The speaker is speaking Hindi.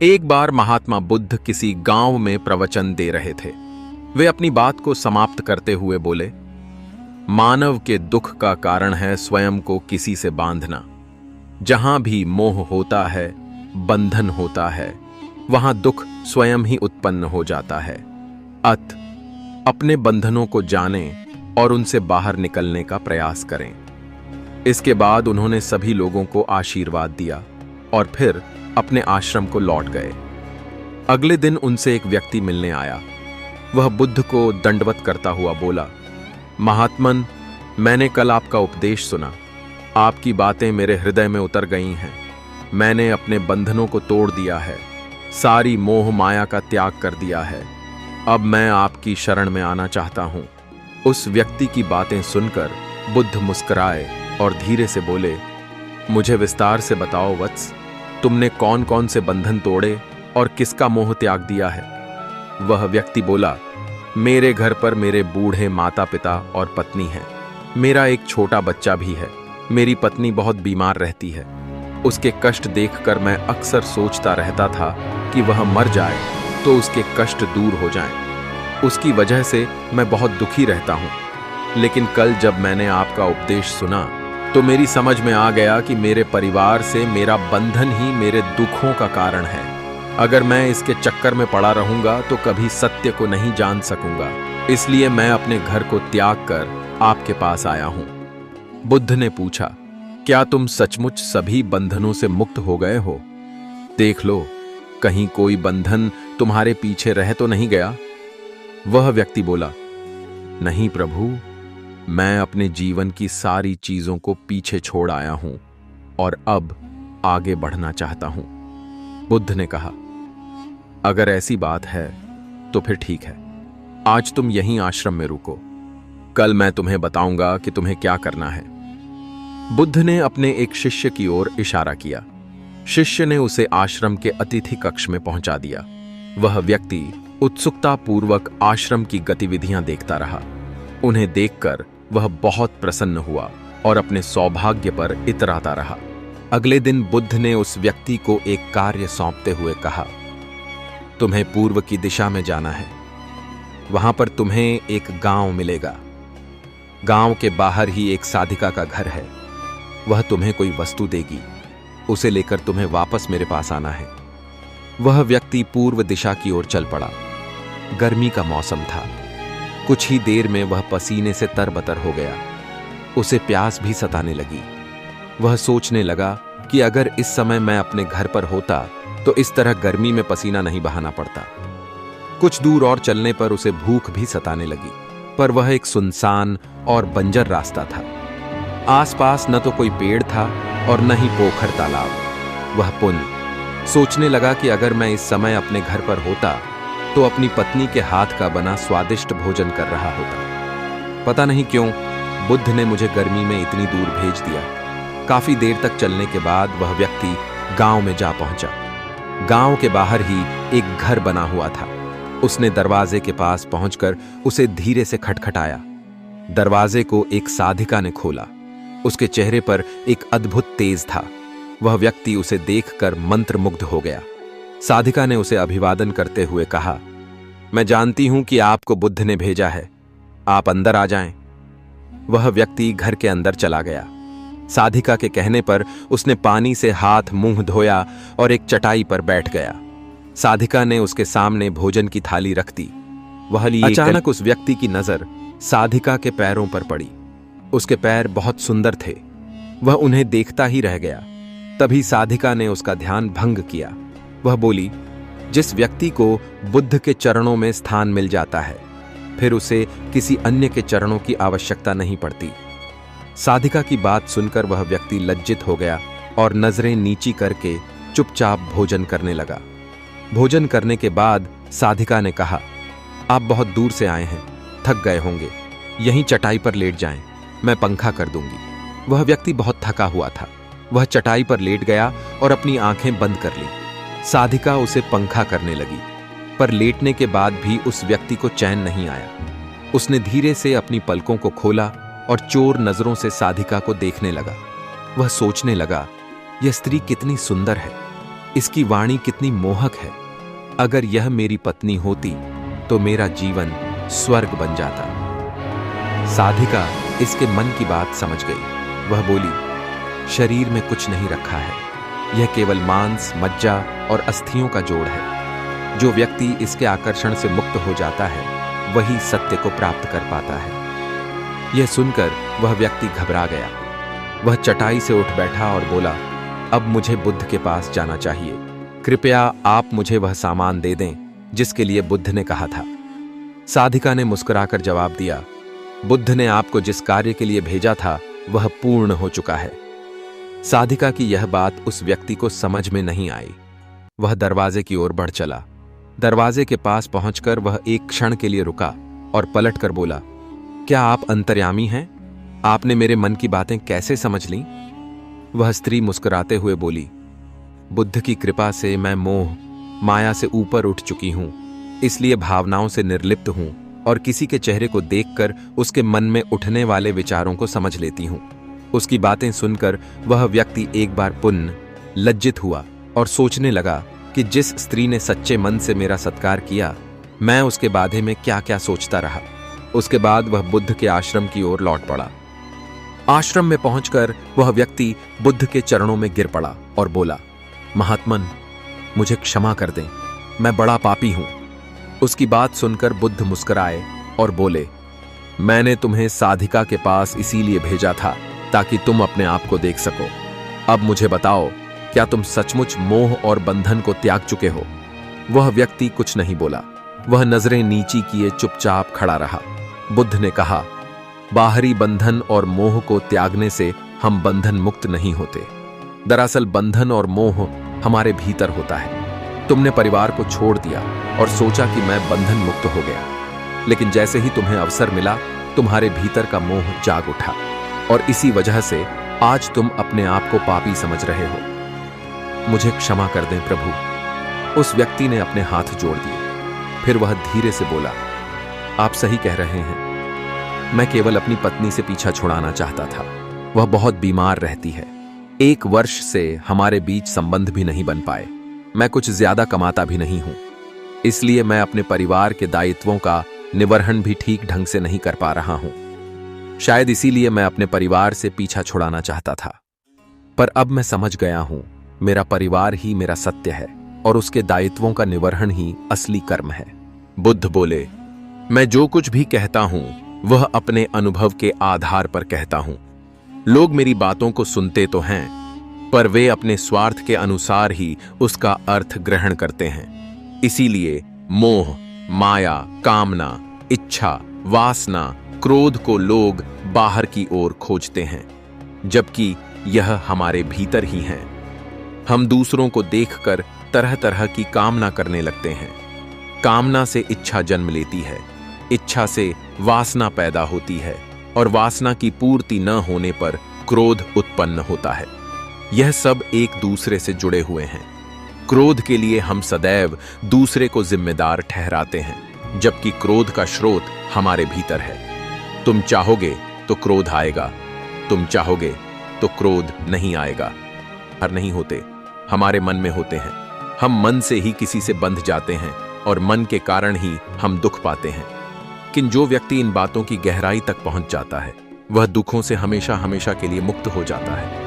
एक बार महात्मा बुद्ध किसी गांव में प्रवचन दे रहे थे। वे अपनी बात को समाप्त करते हुए बोले, मानव के दुख का कारण है स्वयं को किसी से बांधना। जहां भी मोह होता है, बंधन होता है, वहां दुख स्वयं ही उत्पन्न हो जाता है। अत अपने बंधनों को जानें और उनसे बाहर निकलने का प्रयास करें। इसके बाद उन्होंने सभी लोगों को आशीर्वाद दिया और फिर अपने आश्रम को लौट गए। अगले दिन उनसे एक व्यक्ति मिलने आया। वह बुद्ध को दंडवत करता हुआ बोला, महात्मन, मैंने कल आपका उपदेश सुना। आपकी बातें मेरे हृदय में उतर गई हैं। मैंने अपने बंधनों को तोड़ दिया है, सारी मोह माया का त्याग कर दिया है। अब मैं आपकी शरण में आना चाहता हूं। उस व्यक्ति की बातें सुनकर बुद्ध मुस्कुराए और धीरे से बोले, मुझे विस्तार से बताओ वत्स, तुमने कौन कौन से बंधन तोड़े और किसका मोह त्याग दिया है? वह व्यक्ति बोला, मेरे घर पर मेरे बूढ़े माता पिता और पत्नी है। मेरा एक छोटा बच्चा भी है। मेरी पत्नी बहुत बीमार रहती है। उसके कष्ट देखकर मैं अक्सर सोचता रहता था कि वह मर जाए तो उसके कष्ट दूर हो जाएं। उसकी वजह से मैं बहुत दुखी रहता हूं। लेकिन कल जब मैंने आपका उपदेश सुना तो मेरी समझ में आ गया कि मेरे परिवार से मेरा बंधन ही मेरे दुखों का कारण है। अगर मैं इसके चक्कर में पड़ा रहूंगा तो कभी सत्य को नहीं जान सकूंगा। इसलिए मैं अपने घर को त्याग कर आपके पास आया हूं। बुद्ध ने पूछा, क्या तुम सचमुच सभी बंधनों से मुक्त हो गए हो? देख लो, कहीं कोई बंधन तुम्हारे पीछे रह तो नहीं गया? वह व्यक्ति बोला, नहीं प्रभु, मैं अपने जीवन की सारी चीजों को पीछे छोड़ आया हूं और अब आगे बढ़ना चाहता हूं। बुद्ध ने कहा, अगर ऐसी बात है तो फिर ठीक है। आज तुम यहीं आश्रम में रुको। कल मैं तुम्हें बताऊंगा कि तुम्हें क्या करना है। बुद्ध ने अपने एक शिष्य की ओर इशारा किया। शिष्य ने उसे आश्रम के अतिथि कक्ष में पहुंचा दिया। वह व्यक्ति उत्सुकता पूर्वक आश्रम की गतिविधियां देखता रहा। उन्हें देखकर वह बहुत प्रसन्न हुआ और अपने सौभाग्य पर इतराता रहा। अगले दिन बुद्ध ने उस व्यक्ति को एक कार्य सौंपते हुए कहा, तुम्हें पूर्व की दिशा में जाना है। वहां पर तुम्हें एक गांव मिलेगा। गांव के बाहर ही एक साधिका का घर है। वह तुम्हें कोई वस्तु देगी। उसे लेकर तुम्हें वापस मेरे पास आना है। वह व्यक्ति पूर्व दिशा की ओर चल पड़ा। गर्मी का मौसम था। कुछ ही देर में वह पसीने से तरबतर हो गया। उसे प्यास भी सताने लगी। वह सोचने लगा कि अगर इस समय मैं अपने घर पर होता तो इस तरह गर्मी में पसीना नहीं बहाना पड़ता। कुछ दूर और चलने पर उसे भूख भी सताने लगी, पर वह एक सुनसान और बंजर रास्ता था। आसपास न तो कोई पेड़ था और न ही पोखर तालाब। वह पुनः सोचने लगा कि अगर मैं इस समय अपने घर पर होता तो अपनी पत्नी के हाथ का बना स्वादिष्ट भोजन कर रहा होता। पता नहीं क्यों बुद्ध ने मुझे गर्मी में इतनी दूर भेज दिया। काफी देर तक चलने के बाद वह व्यक्ति गांव में जा पहुंचा। गांव के बाहर ही एक घर बना हुआ था। उसने दरवाजे के पास पहुंचकर उसे धीरे से खटखटाया। दरवाजे को एक साधिका ने खोला। उसके चेहरे पर एक अद्भुत तेज था। वह व्यक्ति उसे देखकर मंत्रमुग्ध हो गया। साधिका ने उसे अभिवादन करते हुए कहा, मैं जानती हूं कि आपको बुद्ध ने भेजा है। आप अंदर आ जाएं। वह व्यक्ति घर के अंदर चला गया। साधिका के कहने पर उसने पानी से हाथ मुंह धोया और एक चटाई पर बैठ गया। साधिका ने उसके सामने भोजन की थाली रख दी। वह लिए अचानक उस व्यक्ति की नजर साधिका के पैरों पर पड़ी। उसके पैर बहुत सुंदर थे। वह उन्हें देखता ही रह गया। तभी साधिका ने उसका ध्यान भंग किया। वह बोली, जिस व्यक्ति को बुद्ध के चरणों में स्थान मिल जाता है, फिर उसे किसी अन्य के चरणों की आवश्यकता नहीं पड़ती। साधिका की बात सुनकर वह व्यक्ति लज्जित हो गया और नजरें नीची करके चुपचाप भोजन करने लगा। भोजन करने के बाद साधिका ने कहा, आप बहुत दूर से आए हैं, थक गए होंगे। यहीं चटाई पर लेट जाएं, मैं पंखा कर दूंगी। वह व्यक्ति बहुत थका हुआ था। वह चटाई पर लेट गया और अपनी आंखें बंद कर ली। साधिका उसे पंखा करने लगी, पर लेटने के बाद भी उस व्यक्ति को चैन नहीं आया। उसने धीरे से अपनी पलकों को खोला और चोर नजरों से साधिका को देखने लगा। वह सोचने लगा, यह स्त्री कितनी सुंदर है। इसकी वाणी कितनी मोहक है। अगर यह मेरी पत्नी होती तो मेरा जीवन स्वर्ग बन जाता। साधिका इसके मन की बात समझ गई। वह बोली, शरीर में कुछ नहीं रखा है, यह केवल मांस, मज्जा और अस्थियों का जोड़ है। जो व्यक्ति इसके आकर्षण से मुक्त हो जाता है वही सत्य को प्राप्त कर पाता है। यह सुनकर वह व्यक्ति घबरा गया। वह चटाई से उठ बैठा और बोला, अब मुझे बुद्ध के पास जाना चाहिए। कृपया आप मुझे वह सामान दे दें जिसके लिए बुद्ध ने कहा था। साधिका ने मुस्कुराकर जवाब दिया, बुद्ध ने आपको जिस कार्य के लिए भेजा था वह पूर्ण हो चुका है। साधिका की यह बात उस व्यक्ति को समझ में नहीं आई। वह दरवाजे की ओर बढ़ चला। दरवाजे के पास पहुंचकर वह एक क्षण के लिए रुका और पलटकर बोला, क्या आप अंतर्यामी हैं? आपने मेरे मन की बातें कैसे समझ लीं? वह स्त्री मुस्कुराते हुए बोली, बुद्ध की कृपा से मैं मोह माया से ऊपर उठ चुकी हूं, इसलिए भावनाओं से निर्लिप्त हूं और किसी के चेहरे को देखकर उसके मन में उठने वाले विचारों को समझ लेती हूं। उसकी बातें सुनकर वह व्यक्ति एक बार पुनः लज्जित हुआ और सोचने लगा कि जिस स्त्री ने सच्चे मन से मेरा सत्कार किया, मैं उसके बारे में क्या क्या सोचता रहा। उसके बाद वह बुद्ध के आश्रम की ओर लौट पड़ा। आश्रम में पहुंचकर वह व्यक्ति बुद्ध के चरणों में गिर पड़ा और बोला, महात्मन, मुझे क्षमा कर दें, मैं बड़ा पापी हूं। उसकी बात सुनकर बुद्ध मुस्कुराए और बोले, मैंने तुम्हें साधिका के पास इसीलिए भेजा था ताकि तुम अपने आप को देख सको। अब मुझे बताओ, क्या तुम सचमुच मोह और बंधन को त्याग चुके हो? वह व्यक्ति कुछ नहीं बोला। वह नजरें नीची किए चुपचाप खड़ा रहा। बुद्ध ने कहा, बाहरी बंधन और मोह को त्यागने से हम बंधन मुक्त नहीं होते। दरअसल बंधन और मोह हमारे भीतर होता है। तुमने परिवार को छोड़ दिया और सोचा कि मैं बंधन मुक्त हो गया, लेकिन जैसे ही तुम्हें अवसर मिला तुम्हारे भीतर का मोह जाग उठा और इसी वजह से आज तुम अपने आप को पापी समझ रहे हो। मुझे क्षमा कर दें प्रभु। उस व्यक्ति ने अपने हाथ जोड़ दिए। फिर वह धीरे से बोला, आप सही कह रहे हैं, मैं केवल अपनी पत्नी से पीछा छुड़ाना चाहता था। वह बहुत बीमार रहती है। 1 वर्ष से हमारे बीच संबंध भी नहीं बन पाए। मैं कुछ ज्यादा कमाता भी नहीं हूं, इसलिए मैं अपने परिवार के दायित्वों का निवर्हन भी ठीक ढंग से नहीं कर पा रहा हूं। शायद इसीलिए मैं अपने परिवार से पीछा छुड़ाना चाहता था। पर अब मैं समझ गया हूं, मेरा परिवार ही मेरा सत्य है और उसके दायित्वों का निवर्हन ही असली कर्म है। बुद्ध बोले, मैं जो कुछ भी कहता हूं वह अपने अनुभव के आधार पर कहता हूं। लोग मेरी बातों को सुनते तो हैं, पर वे अपने स्वार्थ के अनुसार ही उसका अर्थ ग्रहण करते हैं। इसीलिए मोह, माया, कामना, इच्छा, वासना, क्रोध को लोग बाहर की ओर खोजते हैं, जबकि यह हमारे भीतर ही है। हम दूसरों को देखकर तरह तरह की कामना करने लगते हैं। कामना से इच्छा जन्म लेती है, इच्छा से वासना पैदा होती है और वासना की पूर्ति न होने पर क्रोध उत्पन्न होता है। यह सब एक दूसरे से जुड़े हुए हैं। क्रोध के लिए हम सदैव दूसरे को जिम्मेदार ठहराते हैं, जबकि क्रोध का स्रोत हमारे भीतर है। तुम चाहोगे तो क्रोध आएगा, तुम चाहोगे तो क्रोध नहीं आएगा। हर नहीं होते, हमारे मन में होते हैं। हम मन से ही किसी से बंध जाते हैं और मन के कारण ही हम दुख पाते हैं। लेकिन जो व्यक्ति इन बातों की गहराई तक पहुंच जाता है वह दुखों से हमेशा हमेशा के लिए मुक्त हो जाता है।